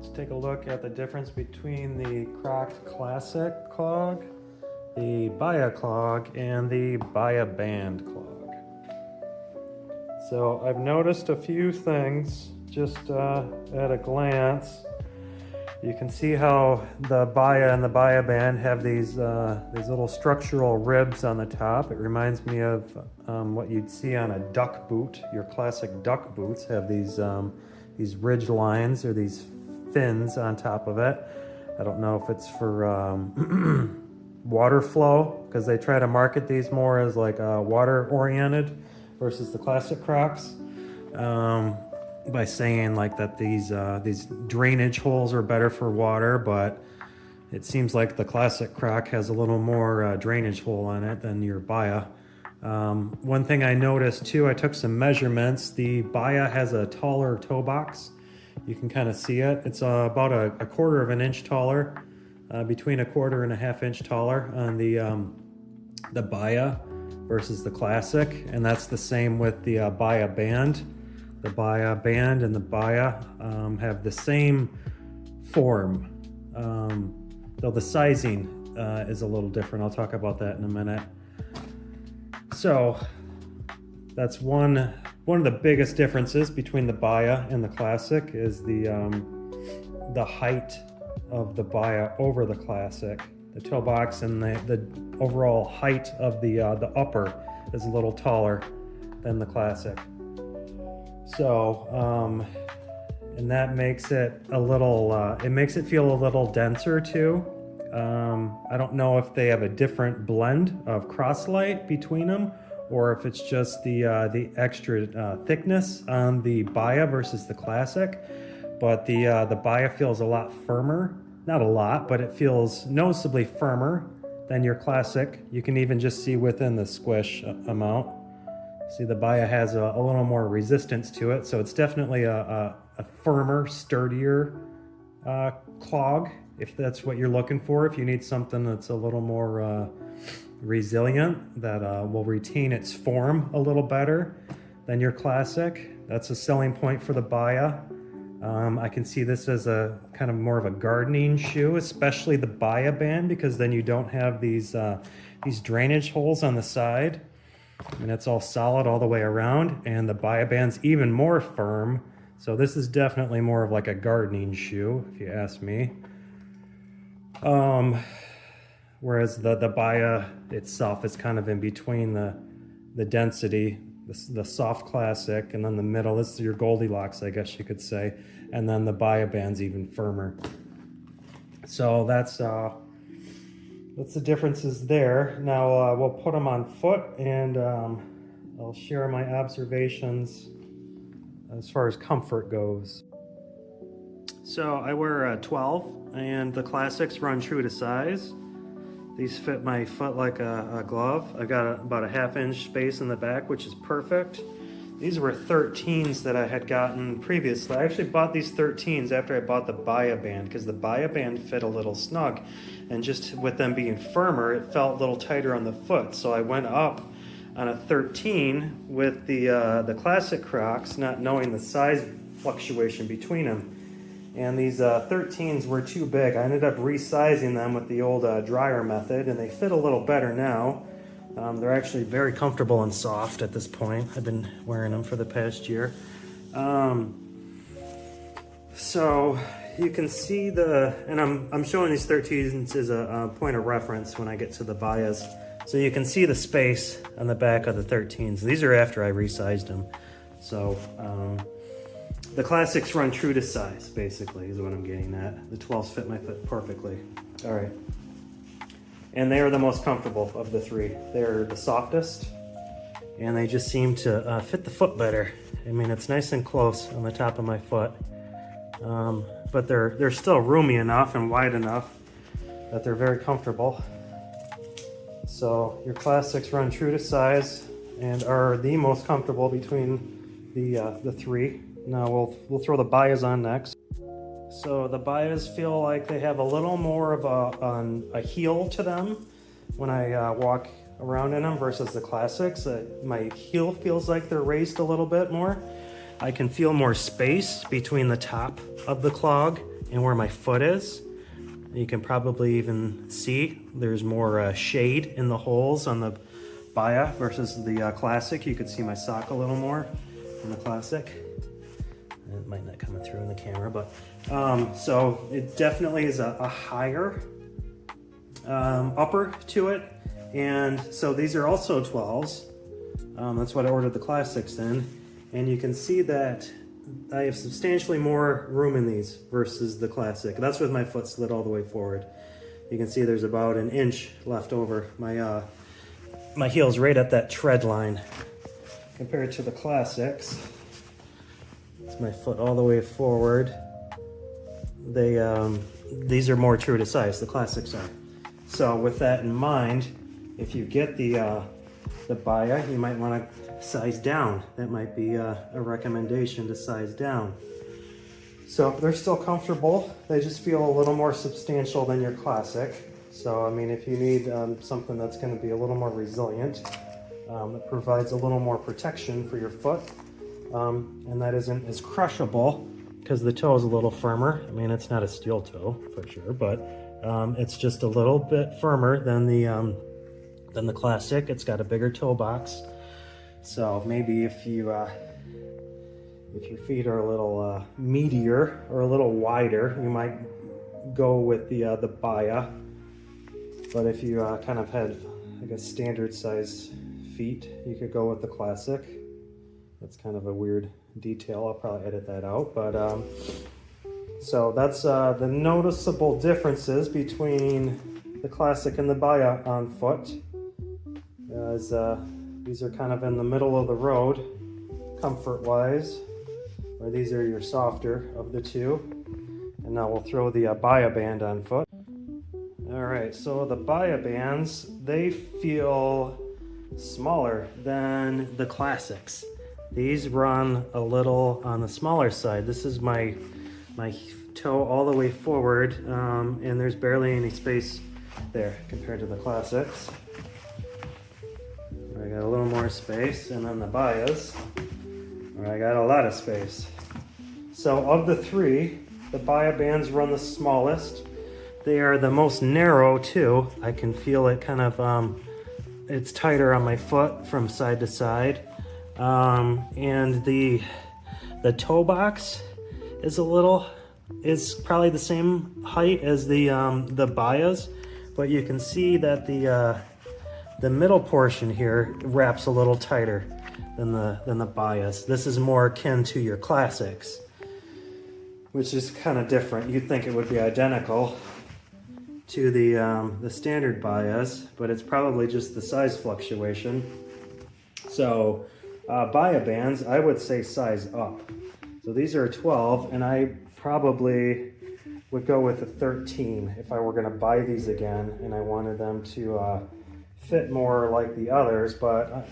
Let's take a look at the difference between the Crocs Classic Clog, the Baya Clog, and the Bayaband Clog. So I've noticed a few things just at a glance. You can see how the Baya and the Bayaband have these little structural ribs on the top. It reminds me of what you'd see on a duck boot. Your classic duck boots have these ridge lines or these fins on top of it. I don't know if it's for water flow, because they try to market these more as like water oriented versus the classic Crocs. By saying like that these drainage holes are better for water, but it seems like the classic Croc has a little more drainage hole on it than your Baya. One thing I noticed too, I took some measurements. The Baya has a taller toe box. You can kind of see it. It's about a quarter of an inch taller, between a quarter and a half inch taller on the Baya versus the classic, and that's the same with the Bayaband. The Bayaband and the Baya have the same form, though the sizing is a little different. I'll talk about that in a minute. So that's one of the biggest differences between the Baya and the classic is the height of the Baya over the classic. The toe box and the overall height of the upper is a little taller than the classic. So, and that makes it a little, it makes it feel a little denser too. I don't know if they have a different blend of crosslight between them, or if it's just the extra thickness on the Baya versus the classic. But the Baya feels a lot firmer. Not a lot, but it feels noticeably firmer than your classic. You can even just see within the squish amount. See, the Baya has a little more resistance to it, so it's definitely a firmer, sturdier clog, if that's what you're looking for. If you need something that's a little more resilient, that will retain its form a little better than your classic. That's a selling point for the Baya. I can see this as a kind of more of a gardening shoe, especially the Bayaband, because then you don't have these drainage holes on the side. And it's all solid all the way around, and the Bayaband's even more firm. So this is definitely more of like a gardening shoe, if you ask me. Whereas the Baya itself is kind of in between the density, the soft classic, and then the middle. This is your Goldilocks, I guess you could say. And then the Bayaband's even firmer. So that's the differences there. Now we'll put them on foot, and I'll share my observations as far as comfort goes. So I wear a 12, and the classics run true to size. These fit my foot like a glove. I've got about a half-inch space in the back, which is perfect. These were 13s that I had gotten previously. I actually bought these 13s after I bought the Bayaband, because the Bayaband fit a little snug, and just with them being firmer, it felt a little tighter on the foot. So I went up on a 13 with the classic Crocs, not knowing the size fluctuation between them. And these 13s were too big. I ended up resizing them with the old dryer method, and they fit a little better now. They're actually very comfortable and soft at this point. I've been wearing them for the past year. So you can see and I'm showing these 13s as a point of reference when I get to the Bayas. So you can see the space on the back of the 13s. These are after I resized them. So the classics run true to size, basically, is what I'm getting at. The 12s fit my foot perfectly. All right. And they are the most comfortable of the three. They're the softest, and they just seem to fit the foot better. I mean, it's nice and close on the top of my foot, but they're still roomy enough and wide enough that they're very comfortable. So your classics run true to size and are the most comfortable between the three. Now we'll throw the Bayas on next. So the Bayas feel like they have a little more of a heel to them when I walk around in them versus the classics. My heel feels like they're raised a little bit more. I can feel more space between the top of the clog and where my foot is. You can probably even see there's more shade in the holes on the Baya versus the Classic. You could see my sock a little more in the Classic. It might not come through in the camera, but so it definitely is a higher upper to it. And so these are also 12s. That's what I ordered the Classics in. And you can see that I have substantially more room in these versus the Classic. That's with my foot slid all the way forward. You can see there's about an inch left over. My heel's right at that tread line compared to the Classics. It's my foot all the way forward. These are more true to size, the Classics are. So with that in mind, if you get the Baya, you might want to size down. That might be a recommendation to size down. So they're still comfortable. They just feel a little more substantial than your Classic. So I mean, if you need something that's going to be a little more resilient, that provides a little more protection for your foot, and that isn't as crushable because the toe is a little firmer. I mean, it's not a steel toe for sure, but it's just a little bit firmer than the Classic. It's got a bigger toe box. So maybe if your feet are a little meatier or a little wider, you might go with the Baya. But if you kind of had, I guess, standard size feet, you could go with the Classic. That's kind of a weird detail. I'll probably edit that out. But so that's the noticeable differences between the Classic and the Baya on foot. As these are kind of in the middle of the road, comfort-wise, or these are your softer of the two. And now we'll throw the Bayaband on foot. All right, so the Bayabands, they feel smaller than the Classics. These run a little on the smaller side. This is my toe all the way forward, and there's barely any space there compared to the Classics. I got a little more space, and then the Bayas, where I got a lot of space. So of the three, the Bayabands run the smallest. They are the most narrow too. I can feel it kind of, it's tighter on my foot from side to side. And the toe box is probably the same height as the Bayas, but you can see that the middle portion here wraps a little tighter than the Bayas. This is more akin to your Classics, which is kind of different. You'd think it would be identical to the standard Bayas, but it's probably just the size fluctuation. So Bayabands, I would say size up. So these are a 12, and I probably would go with a 13 if I were going to buy these again and I wanted them to fit more like the others. But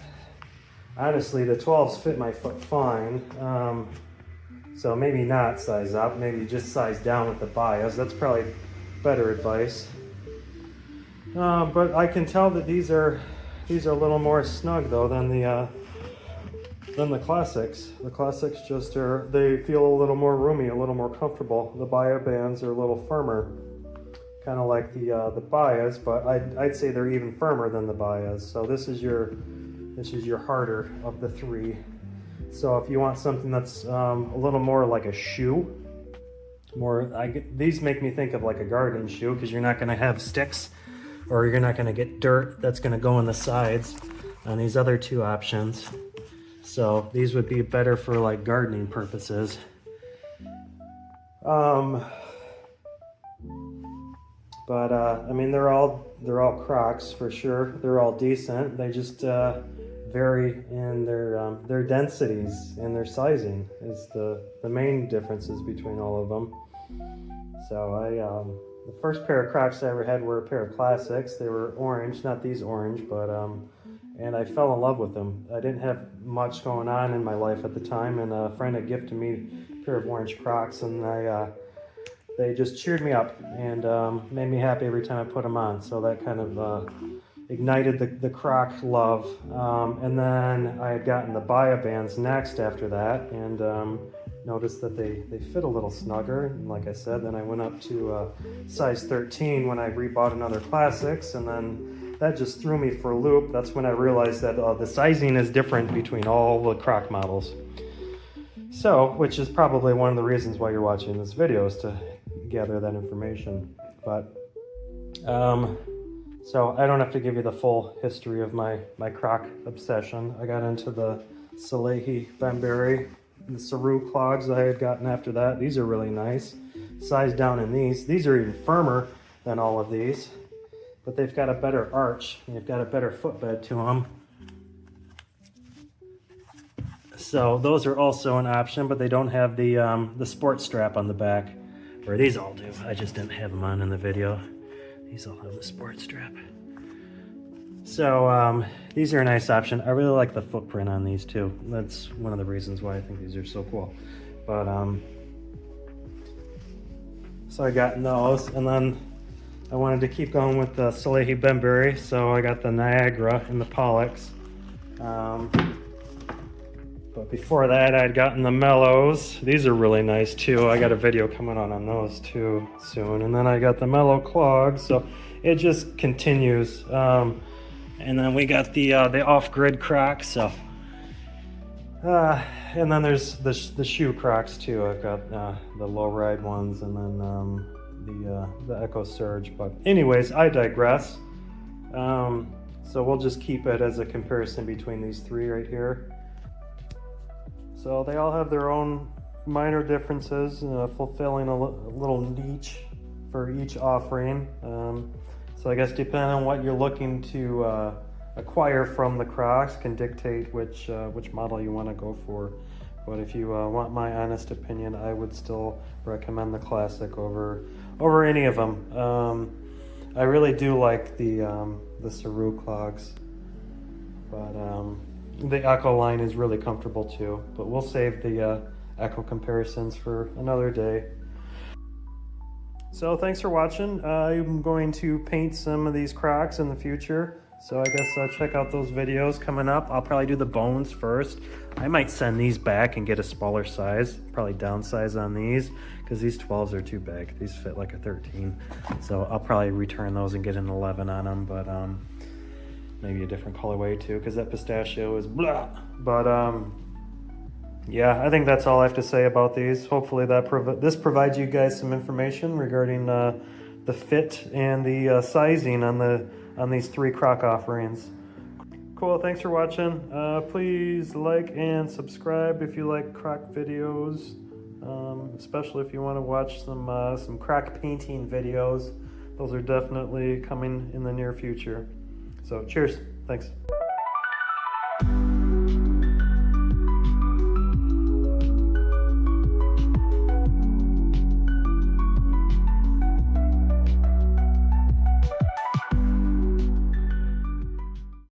honestly, the 12s fit my foot fine. So maybe not size up, maybe just size down with the Bayas. That's probably better advice. But I can tell that these are a little more snug though than the Classics. The Classics they feel a little more roomy, a little more comfortable. The Bayabands are a little firmer, kind of like the Bayas, but I'd say they're even firmer than the Bayas. So this is your harder of the three. So if you want something that's a little more like a shoe, these make me think of like a garden shoe, because you're not going to have sticks or you're not going to get dirt that's going to go in the sides on these other two options. So these would be better for like gardening purposes. But I mean, they're all Crocs for sure. They're all decent. They just vary in their densities and their sizing is the main differences between all of them. So the first pair of Crocs I ever had were a pair of Classics. They were orange, not these orange, but and I fell in love with them. I didn't have much going on in my life at the time, and a friend had gifted me a pair of orange Crocs, and they just cheered me up and made me happy every time I put them on. So that kind of ignited the Croc love. And then I had gotten the Bayabands next after that, and noticed that they fit a little snugger. And like I said, then I went up to size 13 when I rebought another Classics, and then that just threw me for a loop. That's when I realized that the sizing is different between all the Croc models. So, which is probably one of the reasons why you're watching this video, is to gather that information. But, so I don't have to give you the full history of my Croc obsession. I got into the Salehi Bembury, the Saru Clogs that I had gotten after that. These are really nice. Size down in these. These are even firmer than all of these, but they've got a better arch. They've got a better footbed to them. So those are also an option, but they don't have the sport strap on the back, where these all do. I just didn't have them on in the video. These all have the sport strap. So these are a nice option. I really like the footprint on these too. That's one of the reasons why I think these are so cool. But so I got those, and then I wanted to keep going with the Salehi Bembury, so I got the Niagara and the Pollux. But before that, I'd gotten the Mellows. These are really nice too. I got a video coming out on those too soon. And then I got the Mellow Clogs, so it just continues. And then we got the off-grid Crocs. So, and then there's the shoe Crocs too. I've got the low-ride ones, and then the Echo Surge. But anyways, I digress. So we'll just keep it as a comparison between these three right here. So they all have their own minor differences, fulfilling a little niche for each offering. So I guess depending on what you're looking to acquire from the Crocs can dictate which model you want to go for. But if you want my honest opinion, I would still recommend the Classic over any of them. I really do like the Saru Clogs, but the Echo line is really comfortable too. But we'll save the Echo comparisons for another day. So thanks for watching. I'm going to paint some of these Crocs in the future. So I guess check out those videos coming up. I'll probably do the bones first. I might send these back and get a smaller size, probably downsize on these, because these 12s are too big. These fit like a 13. So I'll probably return those and get an 11 on them, but maybe a different colorway too, because that pistachio is blah. But yeah, I think that's all I have to say about these. Hopefully this provides you guys some information regarding the fit and the sizing on these three Croc offerings. Cool, thanks for watching. Please like and subscribe if you like Croc videos, especially if you want to watch some Croc painting videos. Those are definitely coming in the near future. So cheers, thanks.